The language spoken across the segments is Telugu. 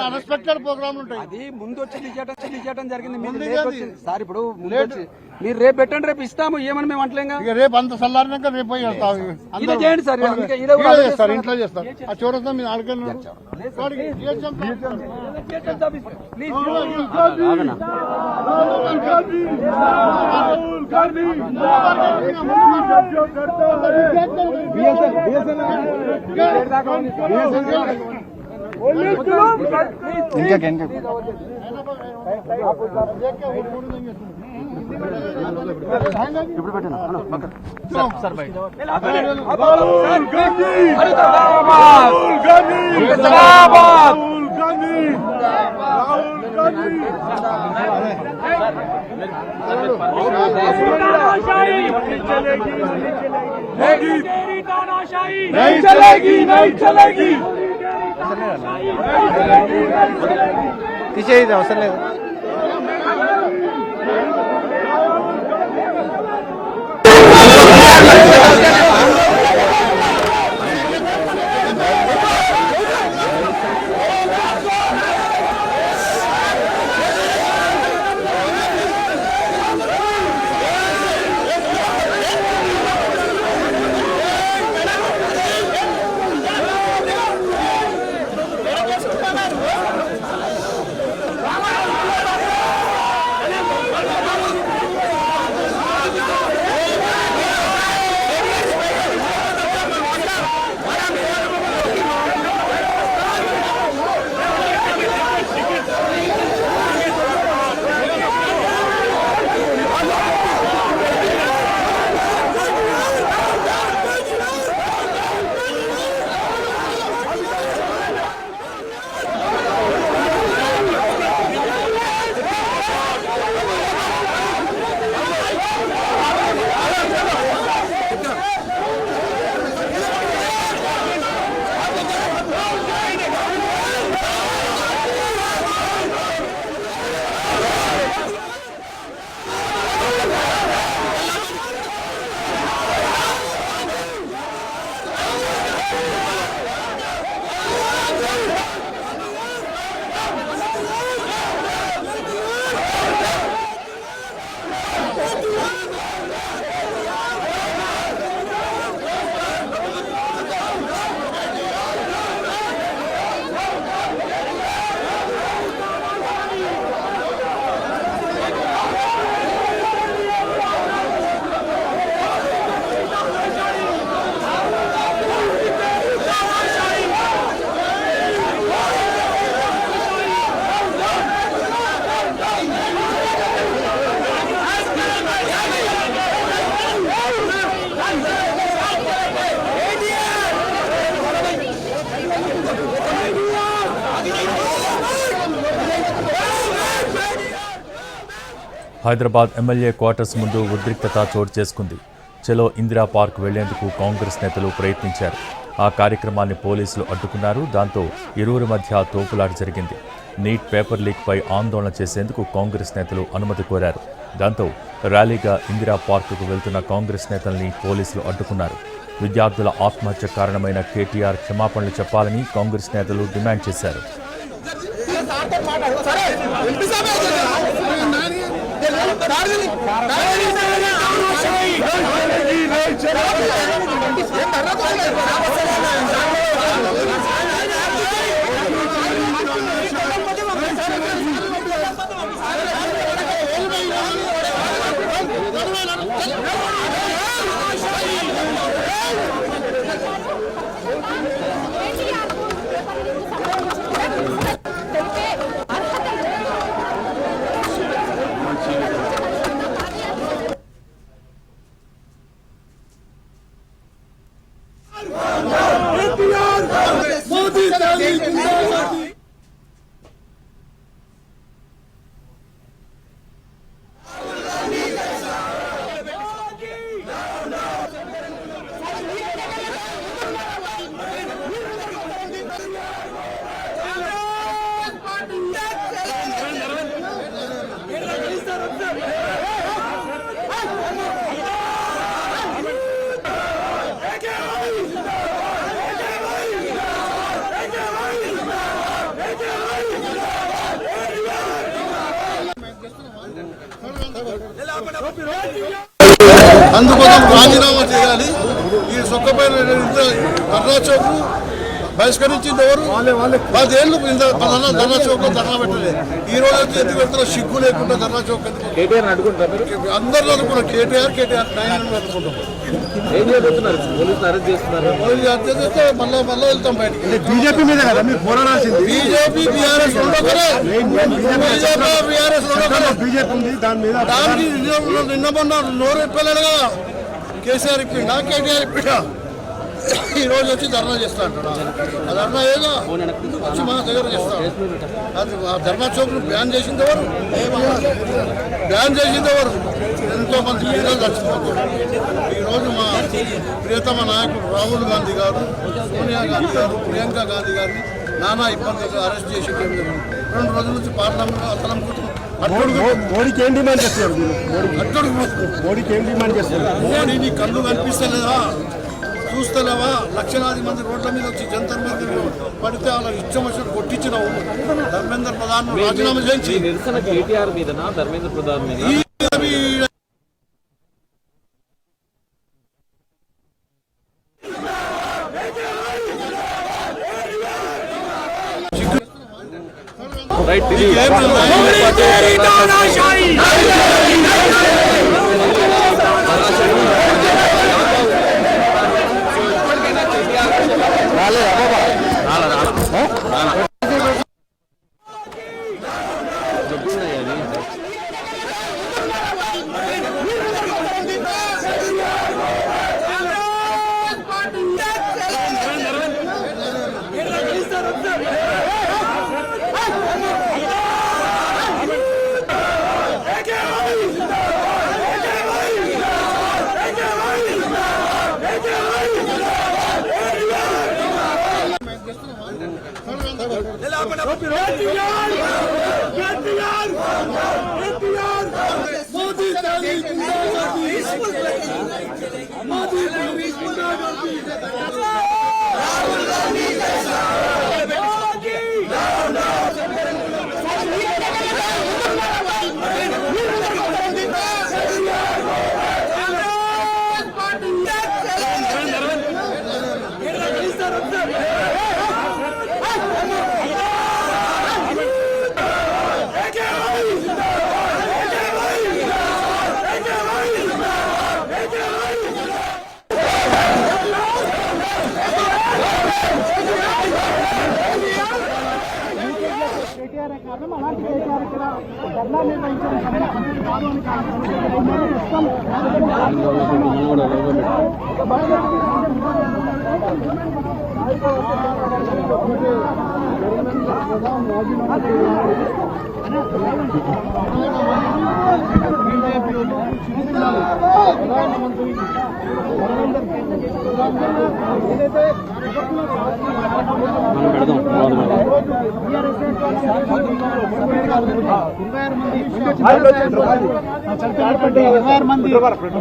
అన్ఎక్స్పెక్టెడ్ ప్రోగ్రామ్ ఉంటాయి. అది ముందు వచ్చి లిచేయడం జరిగింది సార్. ఇప్పుడు మీరు రేపు పెట్టండి, రేపు ఇస్తాము, ఏమని మేము అంటలేంగా. రేపు అంత చల్లారినాక రేపు పోయి చేయండి సార్. ఇంట్లో చేస్తారు. ఆ చూడొద్దా మీరు ఆడుకున్నారు. ఇప్పుడు పెట్టినా नहीं चलेगी, नहीं चलेगी. తీసేది అవసరం లేదు. హైదరాబాద్ ఎమ్మెల్యే క్వార్టర్స్ ముందు ఉద్రిక్తత చోటు చేసుకుంది. చలో ఇందిరా పార్క్ వెళ్లేందుకు కాంగ్రెస్ నేతలు ప్రయత్నించారు. ఆ కార్యక్రమాన్ని పోలీసులు అడ్డుకున్నారు. దాంతో ఇరువురి మధ్య తోపులాట జరిగింది. నీట్ పేపర్ లీక్పై ఆందోళన చేసేందుకు కాంగ్రెస్ నేతలు అనుమతి కోరారు. దాంతో ర్యాలీగా ఇందిరా పార్కుకు వెళ్తున్న కాంగ్రెస్ నేతల్ని పోలీసులు అడ్డుకున్నారు. విద్యార్థుల ఆత్మహత్య కారణమైన కేటీఆర్ క్షమాపణలు చెప్పాలని కాంగ్రెస్ నేతలు డిమాండ్ చేశారు. అందుకోసం రాజీనామా చేయాలి. ఈ సొక్కపైన ధర్నా చౌక్ బహిష్కరించింది ఎవరు? 10 ఏళ్ళు ధర్నా చౌక్ ధర్నా పెట్టలేదు. ఈ రోజు వచ్చి ఎందుకు పెడుతున్నా? సిగ్గు లేకుండా ధర్నా చౌక్ కేటీఆర్ అడుగుంటారు. అందరూ అనుకున్నాం. కేటీఆర్ 9 అనుకుంటాం. ఏం చేయబోతున్నారు? పోలీసులు అరెస్ట్ చేస్తున్నారు. అరెస్ట్ చేస్తే మళ్ళీ వెళ్తాం బయటికి. బీజేపీ మీద కదా మీరు పోరాడాల్సింది. బీజేపీ బీఆర్ఎస్ బీజేపీ ఉంది దాని మీద. దానికి నిన్న మొన్న నోరు ఇప్పలేడు కదా. కేసీఆర్ ఇప్పిండా, కేటీఆర్ ఇప్పిండా. ఈ రోజు వచ్చి ధర్నా చేస్తా అంటాడు. ఆ ధర్నా ఏదో వచ్చి మా దగ్గర చేస్తాడు. అది ఆ ధర్నా చౌక్ను బ్యాన్ చేసింది ఎవరు? ఎంతో మంది పిల్లలు చచ్చిపోతారు. ఈరోజు మా ప్రియతమ నాయకుడు రాహుల్ గాంధీ గారు, సోనియా గాంధీ గారు, ప్రియాంక గాంధీ గారిని నానా ఇబ్బందులు అరెస్ట్ చేసి 2 రోజుల నుంచి పార్లమెంట్లో అసలు మోడీకి ఏం డిమాండ్ చేస్తున్నారు? మోడీకి ఏం డిమాండ్ చేస్తున్నారు? మోడీ నీ కళ్ళు కనిపిస్తలేదా? చూస్తలేవా? లక్షలాది మంది రోడ్ల మీద వచ్చి జంతర్ మందిర్ పడితే అలా ఇష్టం వచ్చినట్టు కొట్టించినావు. ధర్మేంద్ర ప్రధాన్ రాజీనామా చేయించి నిరసన కేటీఆర్ మీదనా ధర్మేంద్ర ప్రధాన్ మీద? రైట్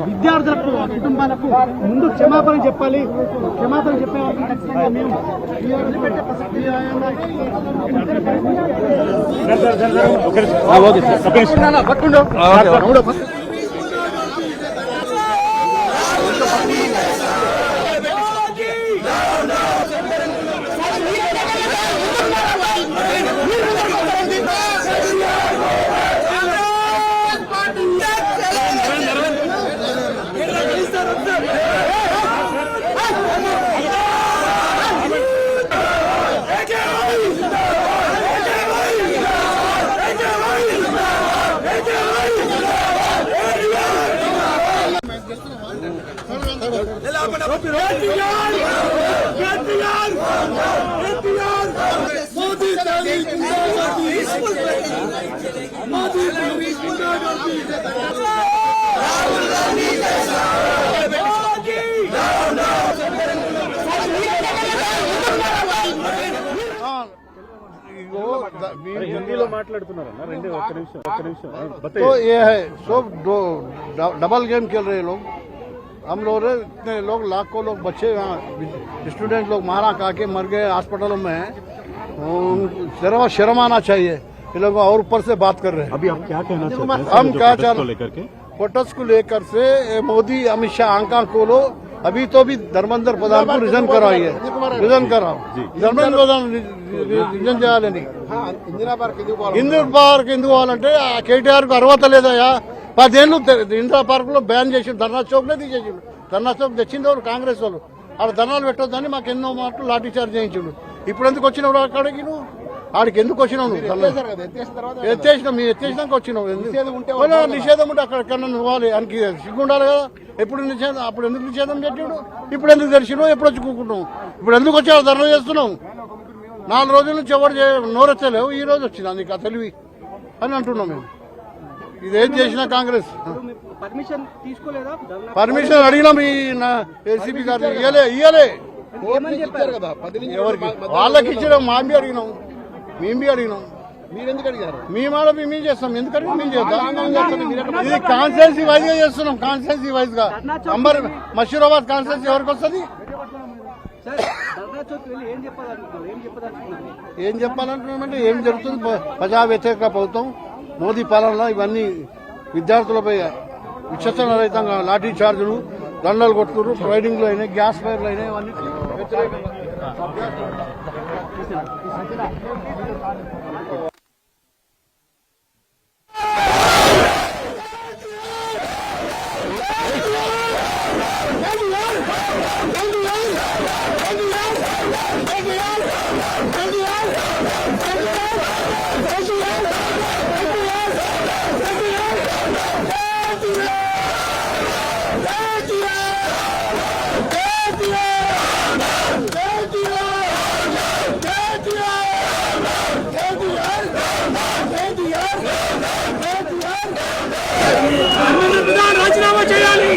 విద్యార్థులకు కుటుంబాలకు ముందు క్షమాపణ చెప్పాలి. క్షమాపణ చెప్పే వరకు ఖచ్చితంగా మేము హిందీలో మాట్లాడుతున్నారన్న రెండు ఒక్క నిమిషం तो ये है सब डबल गेम खेल रहे लोग हम लोग इतने लोग लाखों लोग बच्चे स्टूडेंट लोग मारा खा के मर गए हॉस्पिटलों में हैं शर्म आना चाहिए ये लोग और ऊपर से बात कर रहे हैं अभी आप क्या कहना चाहते हैं हम क्या चाह लेकर के प्रोटेस्ट को लेकर से मोदी अमित शाह आंका खोलो अभी तो भी धर्मेंद्र प्रधान को रिजन कराइए रिजन कराओ धर्मेंद्र प्रधान రిజన్ చేయాలని ఇందిరా పార్క్ ఎందుకు కావాలంటే కేటీఆర్ కు అర్హత లేదయా 10 ఏళ్ళు ఇందిరా పార్క్ లో బ్యాన్ చేసి ధర్నా చౌక్ లో తీసేసిండు ధర్నా చౌక్ తెచ్చింది ఎవరు కాంగ్రెస్ వాళ్ళు ఆడ ధర్నాలు పెట్టొద్దని మాకు ఎన్నో మాటలు లాఠీ చార్జ్ చేయించిండు ఇప్పుడు ఎందుకు వచ్చినావు అక్కడికి నువ్వు ఆడికి ఎందుకు వచ్చినావు నువ్వు ఎత్తేసినావు మీరు ఎత్తేసినాక వచ్చినావు నిషేధం ఉంటే అక్కడికన్నా నువ్వు వాలి ఆయనకి సిగ్గు ఉండాలి కదా ఎప్పుడు నిషేధం అప్పుడు ఎందుకు నిషేధం పెట్టాడు ఇప్పుడు ఎందుకు తెలిసినావు ఎప్పుడు వచ్చి కూకుంటున్నావు ఇప్పుడు ఎందుకు వచ్చి ధర్నా చేస్తున్నావు 4 రోజుల నుంచి ఎవరు నోరెత్తలేవు ఈ రోజు వచ్చింది అందుకు తెలివి అని అంటున్నాం మేము ఇదేం చేసినా కాంగ్రెస్ పర్మిషన్ తీసుకోలేదా పర్మిషన్ అడిగినాం ఈ ఏసీపీ గారు ఇయ్యలే ఎవరికి వాళ్ళకి ఇచ్చడం మామి అడిగినాం మేము అడిగినాం మీరెందుకు అడిగారు మేము చేస్తాం ఎందుకంటే మేము చేద్దాం ఇది కాన్స్టిట్యున్సీ వైజ్ గా చేస్తున్నాం కాన్స్టిట్యున్సీ వైజ్ గా నంబర్ మషూరాబాద్ కాన్స్టిట్యున్సీ ఎవరికి వస్తుంది ఏం చెప్పాలంటున్నామంటే ఏం జరుగుతుంది ప్రజా వ్యతిరేక ప్రభుత్వం మోదీ పాలనలో ఇవన్నీ విద్యార్థులపై విచక్షణ రహితంగా లాఠీ చార్జులు దండలు కొట్టుకురు రైడింగ్లు అయినాయి గ్యాస్ ఫైర్లు అయినాయి ఇవన్నీ వ్యతిరేకంగా రాజీనామా చేయాలి.